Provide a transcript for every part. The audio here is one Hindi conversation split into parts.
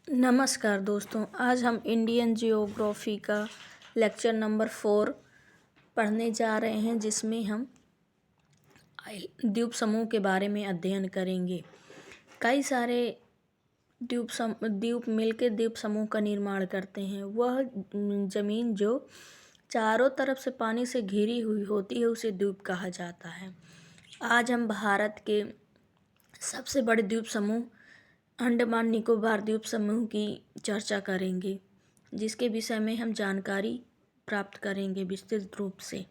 नमस्कार दोस्तों, आज हम इंडियन जियोग्राफी का लेक्चर नंबर 4 पढ़ने जा रहे हैं, जिसमें हम द्वीप समूह के बारे में अध्ययन करेंगे। कई सारे द्वीप मिलकर द्वीप समूह का निर्माण करते हैं। वह ज़मीन जो चारों तरफ से पानी से घिरी हुई होती है उसे द्वीप कहा जाता है। आज हम भारत के सबसे बड़े द्वीप समूह अंडमान निकोबार द्वीप समूह की चर्चा करेंगे, जिसके विषय में हम जानकारी प्राप्त करेंगे विस्तृत रूप से।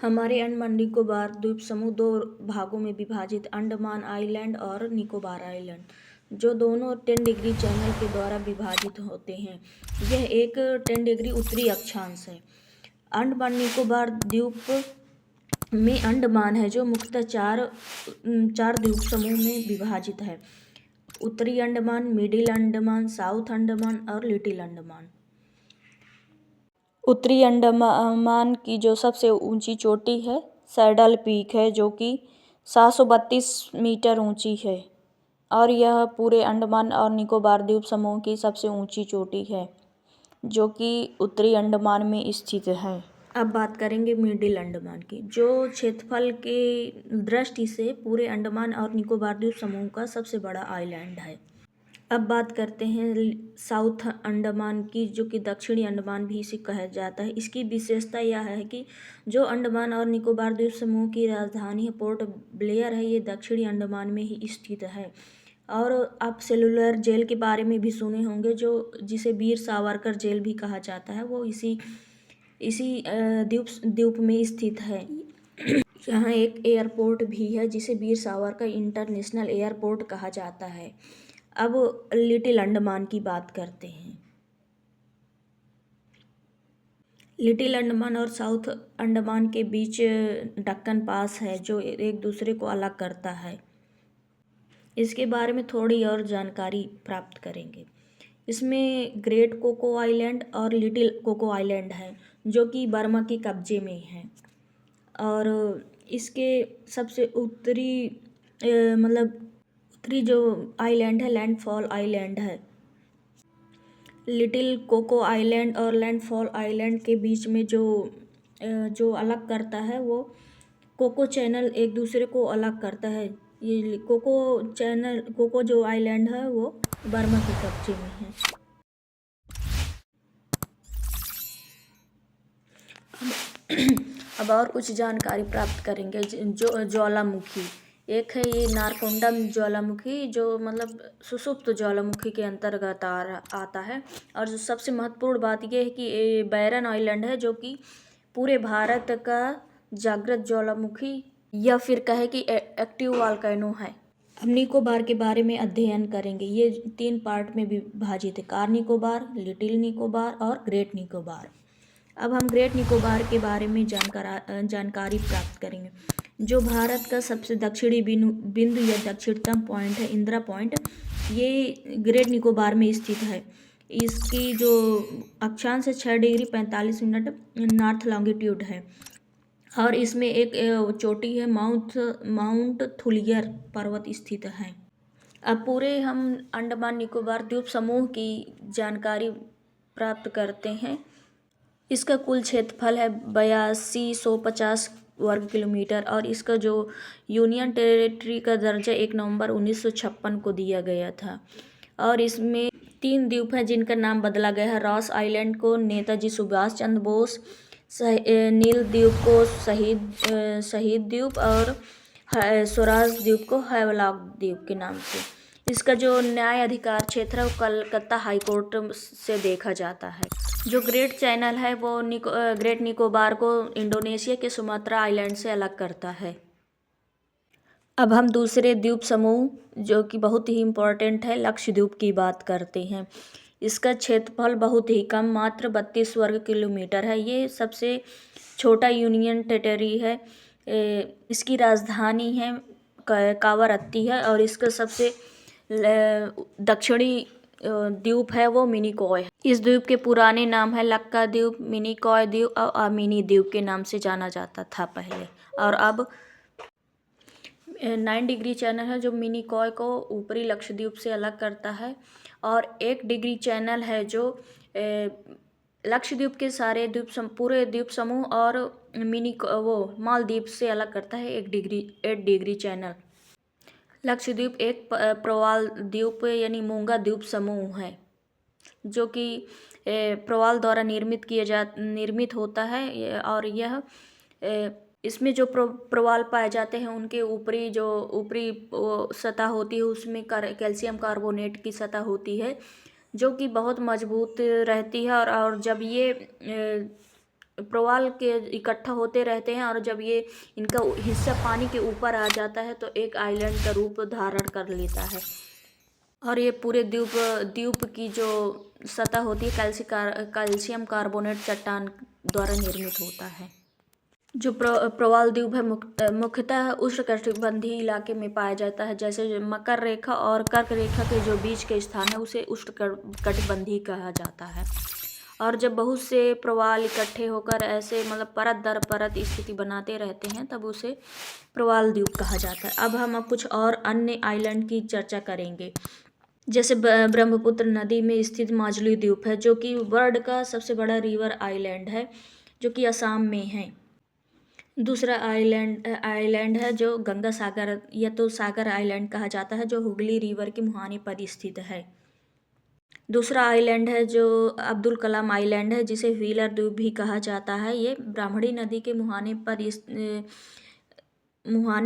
हमारे अंडमान निकोबार द्वीप समूह दो भागों में विभाजित अंडमान आइलैंड और निकोबार आइलैंड, जो दोनों 10 डिग्री चैनल के द्वारा विभाजित होते हैं। यह एक 10 डिग्री उत्तरी अक्षांश है। अंडमान निकोबार द्वीप में अंडमान है, जो मुख्यतः चार द्वीप समूह में विभाजित है: उत्तरी अंडमान, मिडिल अंडमान, साउथ अंडमान और लिटिल अंडमान। उत्तरी अंडमान की जो सबसे ऊंची चोटी है सैडल पीक है, जो कि 732 मीटर ऊंची है, और यह पूरे अंडमान और निकोबार द्वीप समूह की सबसे ऊंची चोटी है, जो कि उत्तरी अंडमान में स्थित है। अब बात करेंगे मिडिल अंडमान की, जो क्षेत्रफल के दृष्टि से पूरे अंडमान और निकोबार द्वीप समूह का सबसे बड़ा आइलैंड है। अब बात करते हैं साउथ अंडमान की, जो कि दक्षिणी अंडमान भी इसे कहा जाता है। इसकी विशेषता यह है कि जो अंडमान और निकोबार द्वीप समूह की राजधानी है पोर्ट ब्लेयर है, ये दक्षिणी अंडमान में ही स्थित है। और आप सेलुलर जेल के बारे में भी सुने होंगे, जो जिसे वीर सावरकर जेल भी कहा जाता है, वो इसी द्वीप में स्थित है। यहाँ एक एयरपोर्ट भी है, जिसे वीर सावरकर इंटरनेशनल एयरपोर्ट कहा जाता है। अब लिटिल अंडमान की बात करते हैं। लिटिल अंडमान और साउथ अंडमान के बीच दक्कन पास है, जो एक दूसरे को अलग करता है। इसके बारे में थोड़ी और जानकारी प्राप्त करेंगे। इसमें ग्रेट कोको आइलैंड और लिटिल कोको आइलैंड है, जो कि बर्मा के कब्जे में है। और इसके सबसे उत्तरी उत्तरी जो आइलैंड है लैंडफॉल आइलैंड है। लिटिल कोको आइलैंड और लैंडफॉल आइलैंड के बीच में जो अलग करता है, वो कोको चैनल एक दूसरे को अलग करता है। ये कोको जो आइलैंड है वो बर्मा के कब्जे में है। अब और कुछ जानकारी प्राप्त करेंगे। जो ज्वालामुखी एक है, ये नारकोंडम ज्वालामुखी, जो सुषुप्त ज्वालामुखी के अंतर्गत आता है। और जो सबसे महत्वपूर्ण बात यह है कि ये बैरन आइलैंड है, जो कि पूरे भारत का जागृत ज्वालामुखी या फिर कहे कि एक्टिव वॉल्केनो है। अब निकोबार के बारे में अध्ययन करेंगे। ये 3 पार्ट में विभाजित है: कार निकोबार, लिटिल निकोबार और ग्रेट निकोबार। अब हम ग्रेट निकोबार के बारे में जानकारी प्राप्त करेंगे। जो भारत का सबसे दक्षिणी बिंदु या दक्षिणतम पॉइंट है, इंदिरा पॉइंट, ये ग्रेट निकोबार में स्थित है। इसकी जो अक्षांश है 6 डिग्री 45 मिनट नॉर्थ लॉन्गिट्यूड है, और इसमें एक चोटी है माउंट थुलियर पर्वत स्थित है। अब पूरे हम अंडमान निकोबार द्वीप समूह की जानकारी प्राप्त करते हैं। इसका कुल क्षेत्रफल है 8250 वर्ग किलोमीटर, और इसका जो यूनियन टेरिटरी का दर्जा 1 नवंबर 1956 को दिया गया था। और इसमें 3 द्वीप हैं जिनका नाम बदला गया है। रॉस आइलैंड को नेताजी सुभाष चंद्र बोस, नील द्वीप को शहीद द्वीप, और स्वराज द्वीप को हैवलॉक द्वीप के नाम से। इसका जो न्याय अधिकार क्षेत्र है वो कलकत्ता हाईकोर्ट से देखा जाता है। जो ग्रेट चैनल है वो ग्रेट निकोबार को इंडोनेशिया के सुमात्रा आइलैंड से अलग करता है। अब हम दूसरे द्वीप समूह, जो कि बहुत ही इम्पोर्टेंट है, लक्षद्वीप की बात करते हैं। इसका क्षेत्रफल बहुत ही कम, मात्र 32 वर्ग किलोमीटर है। ये सबसे छोटा यूनियन टेरिटरी है। इसकी राजधानी है कावारत्ती है, और इसका सबसे दक्षिणी द्वीप है वो मिनिकॉय है। इस द्वीप के पुराने नाम है लक्का द्वीप, मिनिकॉय द्वीप और आमिनी द्वीप के नाम से जाना जाता था पहले। और अब 9 डिग्री चैनल है, जो मिनिकॉय को ऊपरी लक्षद्वीप से अलग करता है, और 1 डिग्री चैनल है जो लक्षद्वीप के सारे पूरे द्वीप समूह और वो मालदीव से अलग करता है 8 डिग्री चैनल। लक्षद्वीप एक प्रवाल द्वीप यानी मूंगा द्वीप समूह है जो कि प्रवाल द्वारा निर्मित होता है और यह इसमें जो प्रवाल पाए जाते हैं उनके ऊपरी सतह होती है उसमें कैल्शियम कार्बोनेट की सतह होती है जो कि बहुत मजबूत रहती है और जब ये प्रवाल के इकट्ठा होते रहते हैं और जब ये इनका हिस्सा पानी के ऊपर आ जाता है तो एक आइलैंड का रूप धारण कर लेता है और ये पूरे द्वीप की जो सतह होती है कैल्शियम कार्बोनेट चट्टान द्वारा निर्मित होता है। जो प्रवाल द्वीप है मुख्यतः उष्णकटिबंधीय इलाके में पाया जाता है, जैसे मकर रेखा और कर्क रेखा के जो बीच के स्थान है उसे उष्णकटिबंधीय कहा जाता है। और जब बहुत से प्रवाल इकट्ठे होकर ऐसे मतलब परत दर परत स्थिति बनाते रहते हैं तब उसे प्रवाल द्वीप कहा जाता है। अब हम कुछ और अन्य आइलैंड की चर्चा करेंगे, जैसे ब्रह्मपुत्र नदी में स्थित माजुली द्वीप है जो कि वर्ल्ड का सबसे बड़ा रिवर आइलैंड है जो कि असम में है। दूसरा आइलैंड है जो गंगा सागर या तो सागर आइलैंड कहा जाता है जो हुगली रिवर के मुहाने पर स्थित है। दूसरा आइलैंड है जो अब्दुल कलाम आइलैंड है जिसे व्हीलर द्वीप भी कहा जाता है। ये ब्राह्मणी नदी के मुहाने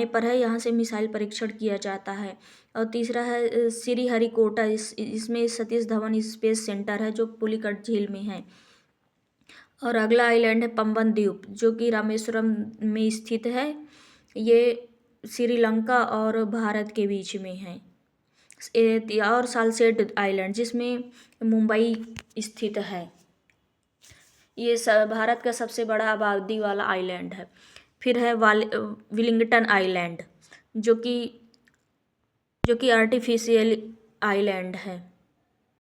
पर है, यहाँ से मिसाइल परीक्षण किया जाता है। और तीसरा है श्रीहरिकोटा, इसमें सतीश धवन स्पेस सेंटर है जो पुलिकट झील में है। और अगला आइलैंड है पंबन द्वीप जो कि रामेश्वरम में स्थित है। ये श्रीलंका और भारत के बीच में है। और सालसेट आइलैंड जिसमें मुंबई स्थित है, ये भारत का सबसे बड़ा आबादी वाला आइलैंड है। फिर है विलिंगटन आइलैंड जो कि आर्टिफिशियल आइलैंड है।